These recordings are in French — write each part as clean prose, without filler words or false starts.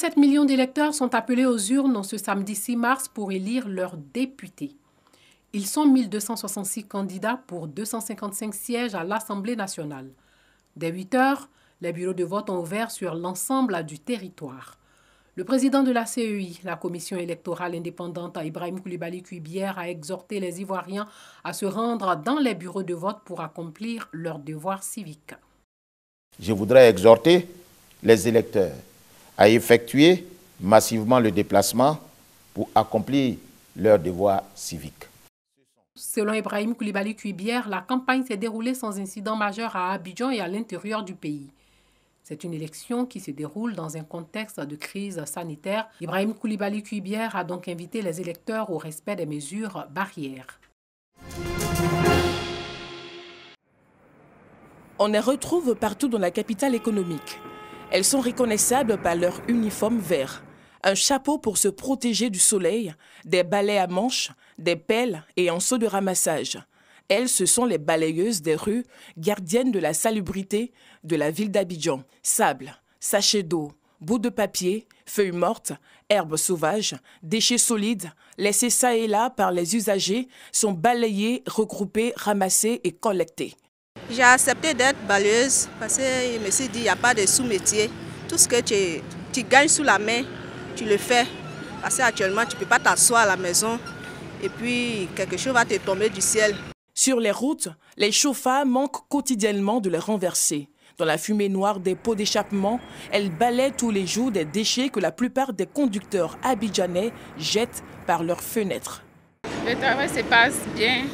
7 millions d'électeurs sont appelés aux urnes ce samedi 6 mars pour élire leurs députés. Ils sont 1266 candidats pour 255 sièges à l'Assemblée nationale. Dès 8 heures, les bureaux de vote ont ouvert sur l'ensemble du territoire. Le président de la CEI, la Commission électorale indépendante, Ibrahim Coulibaly Cuibière, a exhorté les Ivoiriens à se rendre dans les bureaux de vote pour accomplir leurs devoirs civiques. Je voudrais exhorter les électeurs à effectuer massivement le déplacement pour accomplir leurs devoirs civiques. Selon Ibrahim Coulibaly Cuibière, la campagne s'est déroulée sans incident majeur à Abidjan et à l'intérieur du pays. C'est une élection qui se déroule dans un contexte de crise sanitaire. Ibrahim Coulibaly Cuibière a donc invité les électeurs au respect des mesures barrières. On les retrouve partout dans la capitale économique. Elles sont reconnaissables par leur uniforme vert. Un chapeau pour se protéger du soleil, des balais à manches, des pelles et un seau de ramassage. Elles, ce sont les balayeuses des rues, gardiennes de la salubrité de la ville d'Abidjan. Sable, sachets d'eau, bouts de papier, feuilles mortes, herbes sauvages, déchets solides, laissés ça et là par les usagers, sont balayés, regroupés, ramassés et collectés. J'ai accepté d'être balayeuse parce que je me suis dit qu'il n'y a pas de sous-métier. Tout ce que tu gagnes sous la main, tu le fais. Parce qu'actuellement, tu ne peux pas t'asseoir à la maison et puis quelque chose va te tomber du ciel. Sur les routes, les chauffards manquent quotidiennement de les renverser. Dans la fumée noire des pots d'échappement, elles balaient tous les jours des déchets que la plupart des conducteurs abidjanais jettent par leurs fenêtres. Le travail se passe bien.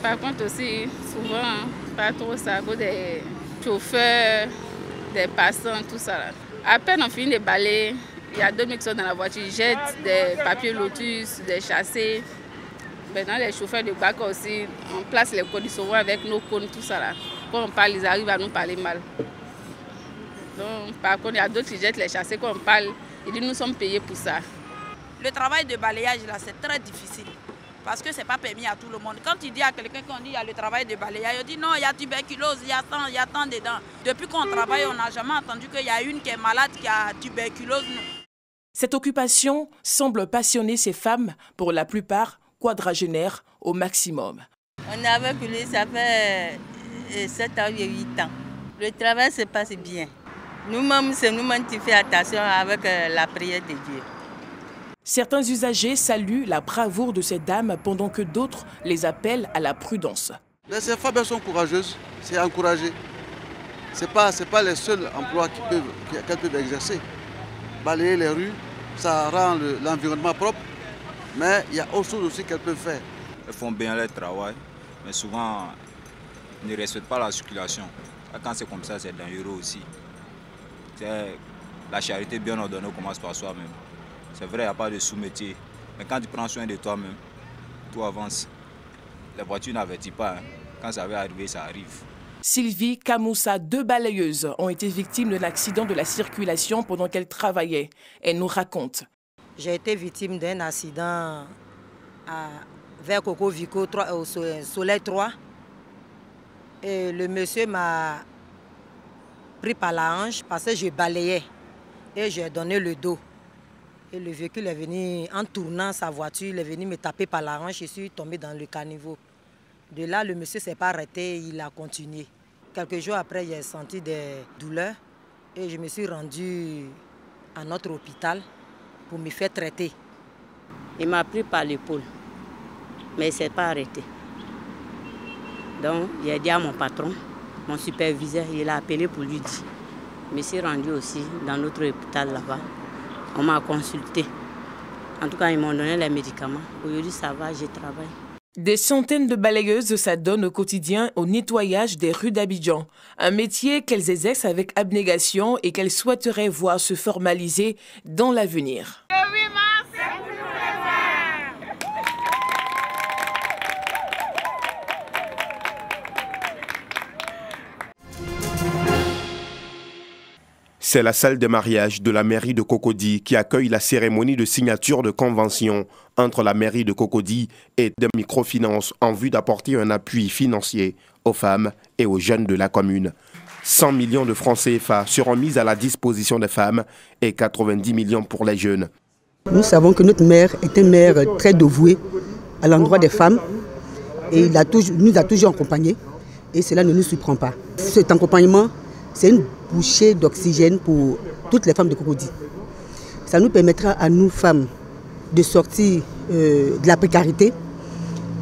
Par contre aussi, souvent, pas trop ça, à cause des chauffeurs, des passants, tout ça. À peine on finit de balayer, il y a 2 mecs qui sont dans la voiture, ils jettent des papiers lotus, des chassés. Maintenant, les chauffeurs de bac aussi, on place les conditions avec nos cônes, tout ça là. Quand on parle, ils arrivent à nous parler mal. Donc, par contre, il y a d'autres qui jettent les chassés. Quand on parle, ils disent nous sommes payés pour ça. Le travail de balayage, là, c'est très difficile. Parce que ce n'est pas permis à tout le monde. Quand tu dis à quelqu'un qu'on dit qu'il y a le travail de balayage, il dit non, il y a tuberculose, il y a tant dedans. Depuis qu'on travaille, on n'a jamais entendu qu'il y a une qui est malade, qui a tuberculose. Cette occupation semble passionner ces femmes, pour la plupart quadragénaires au maximum. On est avec lui, ça fait 7 ans et 8 ans. Le travail se passe bien. Nous-mêmes, c'est nous-mêmes qui faisons attention avec la prière de Dieu. Certains usagers saluent la bravoure de ces dames pendant que d'autres les appellent à la prudence. Mais ces femmes sont courageuses, c'est encouragé. Ce n'est pas les seuls emplois qu'elles peuvent exercer. Balayer les rues, ça rend l'environnement propre, mais il y a autre chose aussi qu'elles peuvent faire. Elles font bien leur travail, mais souvent ne respectent pas la circulation. Quand c'est comme ça, c'est dangereux aussi. La charité bien ordonnée commence par soi-même. C'est vrai, il n'y a pas de sous-métier. Mais quand tu prends soin de toi-même, tout avance. Les voitures n'avertissent pas. Quand ça va arriver, ça arrive. Sylvie Kamoussa, 2 balayeuses, ont été victimes d'un accident de la circulation pendant qu'elles travaillaient. Elle nous raconte. J'ai été victime d'un accident vers Coco Vico, au Soleil 3. Et le monsieur m'a pris par la hanche parce que je balayais. Et j'ai donné le dos. Et le véhicule est venu, en tournant sa voiture, il est venu me taper par la hanche. Je suis tombée dans le caniveau. De là, le monsieur ne s'est pas arrêté, il a continué. Quelques jours après, j'ai senti des douleurs et je me suis rendue à notre hôpital pour me faire traiter. Il m'a pris par l'épaule, mais il ne s'est pas arrêté. Donc, j'ai dit à mon patron, mon superviseur, il a appelé pour lui dire. Je me suis rendue aussi dans notre hôpital là-bas. On m'a consulté. En tout cas, ils m'ont donné les médicaments. Aujourd'hui, ça va, je travaille. Des centaines de balayeuses s'adonnent au quotidien au nettoyage des rues d'Abidjan. Un métier qu'elles exercent avec abnégation et qu'elles souhaiteraient voir se formaliser dans l'avenir. C'est la salle de mariage de la mairie de Cocody qui accueille la cérémonie de signature de convention entre la mairie de Cocody et de microfinance en vue d'apporter un appui financier aux femmes et aux jeunes de la commune. 100 millions de francs CFA seront mis à la disposition des femmes et 90 millions pour les jeunes. Nous savons que notre maire est un maire très dévoué à l'endroit des femmes et il nous a toujours accompagnés et cela ne nous surprend pas. Cet accompagnement, c'est une bouchée d'oxygène pour toutes les femmes de Cocody. Ça nous permettra à nous femmes de sortir de la précarité,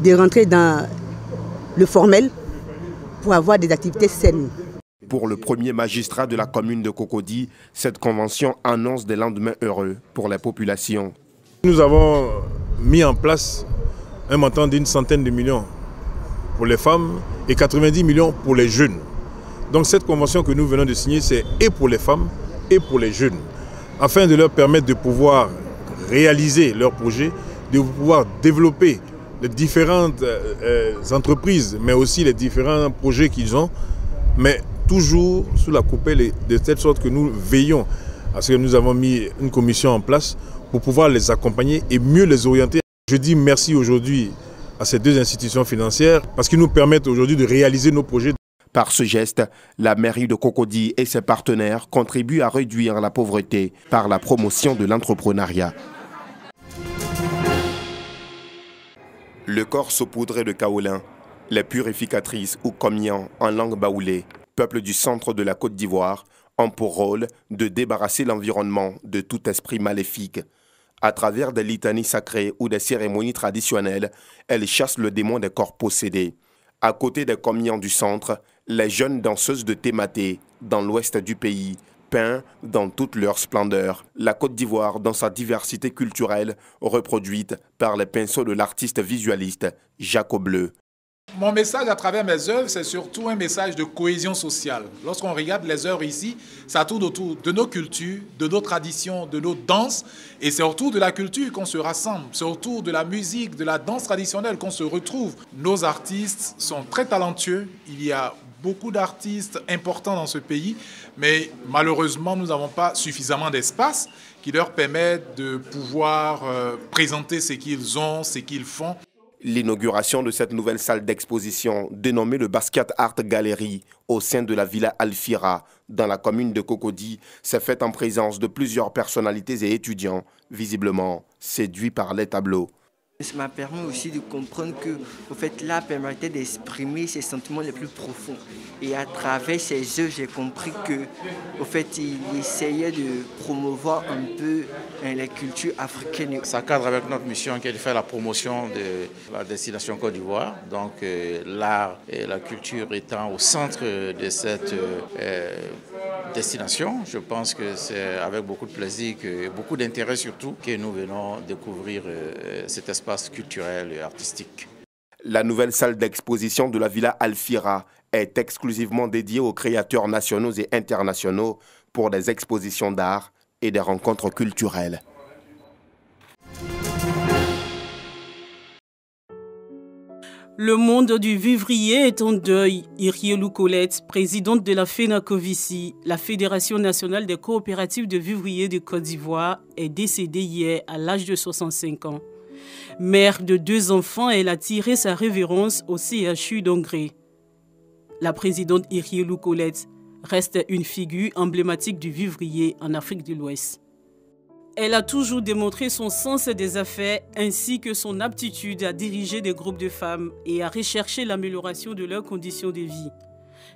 de rentrer dans le formel pour avoir des activités saines. Pour le premier magistrat de la commune de Cocody, cette convention annonce des lendemains heureux pour la population. Nous avons mis en place un montant d'une centaine de millions pour les femmes et 90 millions pour les jeunes. Donc cette convention que nous venons de signer, c'est et pour les femmes et pour les jeunes, afin de leur permettre de pouvoir réaliser leurs projets, de pouvoir développer les différentes entreprises, mais aussi les différents projets qu'ils ont, mais toujours sous la coupelle de telle sorte que nous veillons à ce que nous avons mis une commission en place pour pouvoir les accompagner et mieux les orienter. Je dis merci aujourd'hui à ces deux institutions financières parce qu'ils nous permettent aujourd'hui de réaliser nos projets. Par ce geste, la mairie de Cocody et ses partenaires contribuent à réduire la pauvreté par la promotion de l'entrepreneuriat. Le corps saupoudré de kaolin, les purificatrices ou komian en langue baoulée, peuple du centre de la Côte d'Ivoire, ont pour rôle de débarrasser l'environnement de tout esprit maléfique. À travers des litanies sacrées ou des cérémonies traditionnelles, elles chassent le démon des corps possédés. À côté des komians du centre, les jeunes danseuses de Tématé, dans l'ouest du pays, peints dans toute leur splendeur. La Côte d'Ivoire dans sa diversité culturelle, reproduite par les pinceaux de l'artiste visualiste Jacques Bleu. Mon message à travers mes œuvres, c'est surtout un message de cohésion sociale. Lorsqu'on regarde les œuvres ici, ça tourne autour de nos cultures, de nos traditions, de nos danses. Et c'est autour de la culture qu'on se rassemble. C'est autour de la musique, de la danse traditionnelle qu'on se retrouve. Nos artistes sont très talentueux. Il y a beaucoup d'artistes importants dans ce pays. Mais malheureusement, nous n'avons pas suffisamment d'espace qui leur permettent de pouvoir présenter ce qu'ils ont, ce qu'ils font. L'inauguration de cette nouvelle salle d'exposition, dénommée le Basquiat Art Gallery, au sein de la Villa Alfira, dans la commune de Cocody, s'est faite en présence de plusieurs personnalités et étudiants, visiblement séduits par les tableaux. Ça m'a permis aussi de comprendre que l'art permettait d'exprimer ses sentiments les plus profonds. Et à travers ses œuvres, j'ai compris que il essayait de promouvoir un peu les cultures africaines. Ça cadre avec notre mission qui est de faire la promotion de la destination Côte d'Ivoire. Donc l'art et la culture étant au centre de cette destination, je pense que c'est avec beaucoup de plaisir, beaucoup d'intérêt surtout, que nous venons découvrir cet espace culturel et artistique. La nouvelle salle d'exposition de la Villa Alfira est exclusivement dédiée aux créateurs nationaux et internationaux pour des expositions d'art et des rencontres culturelles. Le monde du vivrier est en deuil. Irielou Colette, présidente de la FENACOVICI, la Fédération nationale des coopératives de vivriers de Côte d'Ivoire, est décédée hier à l'âge de 65 ans. Mère de 2 enfants, elle a tiré sa révérence au CHU d'Angré. La présidente Irielou Colette reste une figure emblématique du vivrier en Afrique de l'Ouest. Elle a toujours démontré son sens des affaires ainsi que son aptitude à diriger des groupes de femmes et à rechercher l'amélioration de leurs conditions de vie.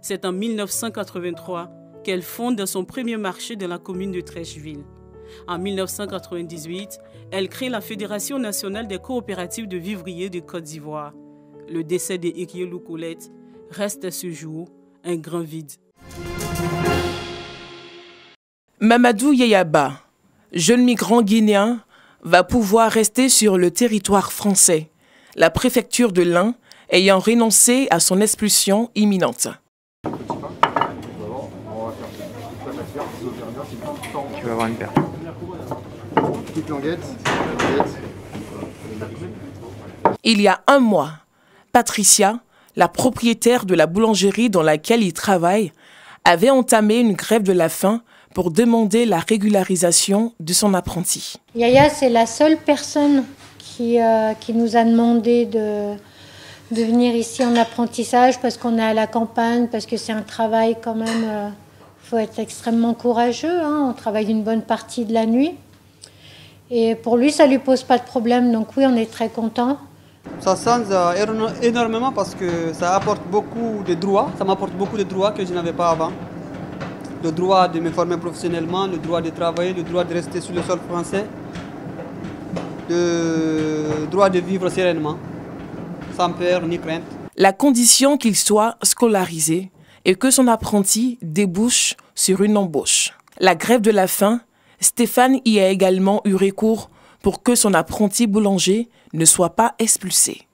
C'est en 1983 qu'elle fonde son premier marché dans la commune de Trècheville. En 1998, elle crée la Fédération nationale des coopératives de vivriers de Côte d'Ivoire. Le décès de Irielou Colette reste à ce jour un grand vide. Mamadou Yeyaba, jeune migrant guinéen, va pouvoir rester sur le territoire français, la préfecture de l'Ain ayant renoncé à son expulsion imminente. Tu vas avoir une paire. Il y a 1 mois, Patricia, la propriétaire de la boulangerie dans laquelle il travaille, avait entamé une grève de la faim pour demander la régularisation de son apprenti. Yaya, c'est la seule personne qui nous a demandé de venir ici en apprentissage parce qu'on est à la campagne, parce que c'est un travail quand même, faut être extrêmement courageux, hein. On travaille une bonne partie de la nuit. Et pour lui, ça ne lui pose pas de problème, donc oui, on est très contents. Ça change énormément parce que ça apporte beaucoup de droits. Ça m'apporte beaucoup de droits que je n'avais pas avant. Le droit de me former professionnellement, le droit de travailler, le droit de rester sur le sol français, le droit de vivre sereinement, sans peur ni crainte. La condition qu'il soit scolarisé et que son apprenti débouche sur une embauche. La grève de la faim, Stéphane y a également eu recours pour que son apprenti boulanger ne soit pas expulsé.